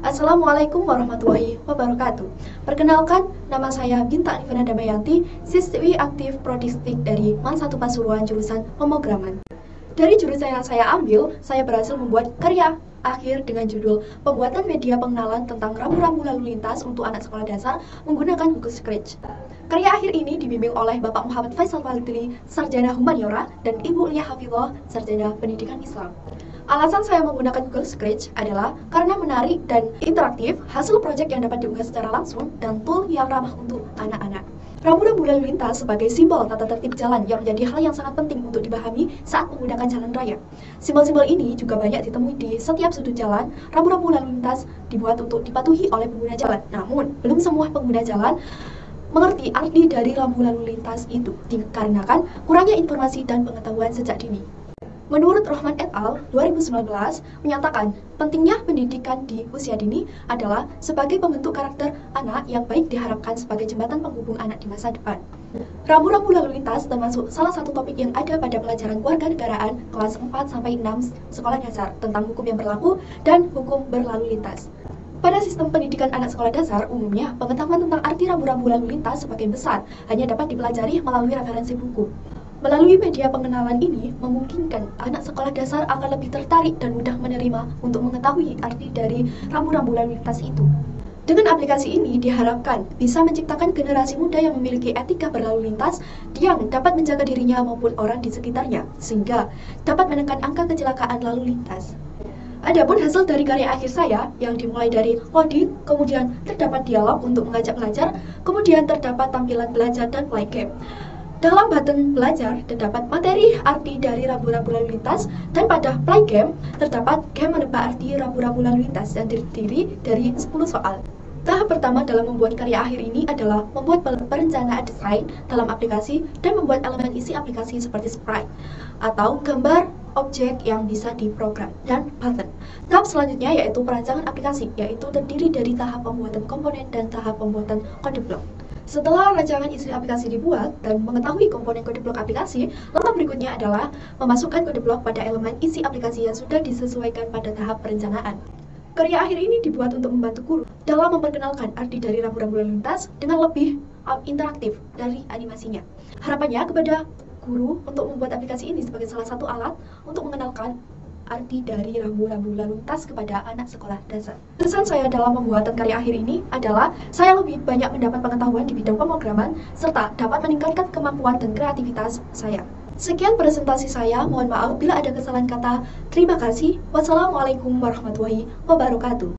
Assalamualaikum warahmatullahi wabarakatuh. Perkenalkan, nama saya Binta Arifana Damayanti, siswi aktif Prodistik dari MAN 1 Pasuruan jurusan Pemrograman. Dari jurusan yang saya ambil, saya berhasil membuat karya akhir dengan judul Pembuatan Media Pengenalan tentang Rambu-rambu Lalu Lintas untuk Anak Sekolah Dasar menggunakan Google Scratch. Karya akhir ini dibimbing oleh Bapak Muhammad Faisal Falitri, Sarjana Humaniora, dan Ibu Lia Hafizah, Sarjana Pendidikan Islam. Alasan saya menggunakan Google Scratch adalah karena menarik dan interaktif, hasil proyek yang dapat diunggah secara langsung, dan tool yang ramah untuk anak-anak. Rambu-rambu lalu lintas sebagai simbol tata tertib jalan yang menjadi hal yang sangat penting untuk dipahami saat menggunakan jalan raya. Simbol-simbol ini juga banyak ditemui di setiap sudut jalan. Rambu-rambu lalu lintas dibuat untuk dipatuhi oleh pengguna jalan. Namun, belum semua pengguna jalan mengerti arti dari rambu lalu lintas itu, dikarenakan kurangnya informasi dan pengetahuan sejak dini. Menurut Rohman et al. 2019 menyatakan pentingnya pendidikan di usia dini adalah sebagai pembentuk karakter anak yang baik diharapkan sebagai jembatan penghubung anak di masa depan. Rambu-rambu lalu lintas termasuk salah satu topik yang ada pada pelajaran kewarganegaraan kelas 4-6 sekolah dasar tentang hukum yang berlaku dan hukum berlalu lintas. Pada sistem pendidikan anak sekolah dasar, umumnya pengetahuan tentang arti rambu-rambu lalu lintas sebagian besar hanya dapat dipelajari melalui referensi buku. Melalui media pengenalan ini, memungkinkan anak sekolah dasar akan lebih tertarik dan mudah menerima untuk mengetahui arti dari rambu-rambu lalu lintas itu. Dengan aplikasi ini diharapkan bisa menciptakan generasi muda yang memiliki etika berlalu lintas yang dapat menjaga dirinya maupun orang di sekitarnya, sehingga dapat menekan angka kecelakaan lalu lintas. Adapun hasil dari karya akhir saya yang dimulai dari loading, kemudian terdapat dialog untuk mengajak belajar, kemudian terdapat tampilan belajar dan play game. Dalam button belajar terdapat materi arti dari rambu-rambu lalu lintas, dan pada play game terdapat game menebak arti rambu-rambu lalu lintas yang terdiri dari 10 soal. Tahap pertama dalam membuat karya akhir ini adalah membuat perencanaan desain dalam aplikasi dan membuat elemen isi aplikasi seperti sprite atau gambar objek yang bisa diprogram dan button. Tahap selanjutnya yaitu perancangan aplikasi, yaitu terdiri dari tahap pembuatan komponen dan tahap pembuatan kode blok. Setelah rancangan isi aplikasi dibuat dan mengetahui komponen kode blok aplikasi, langkah berikutnya adalah memasukkan kode blok pada elemen isi aplikasi yang sudah disesuaikan pada tahap perencanaan. Karya akhir ini dibuat untuk membantu guru dalam memperkenalkan arti dari rambu-rambu lalu lintas dengan lebih interaktif dari animasinya. Harapannya kepada guru untuk membuat aplikasi ini sebagai salah satu alat untuk mengenalkan arti dari rambu-rambu lalu lintas kepada anak sekolah dasar. Pesan saya dalam pembuatan karya akhir ini adalah saya lebih banyak mendapat pengetahuan di bidang pemrograman serta dapat meningkatkan kemampuan dan kreativitas saya. Sekian presentasi saya, mohon maaf bila ada kesalahan kata. Terima kasih. Wassalamualaikum warahmatullahi wabarakatuh.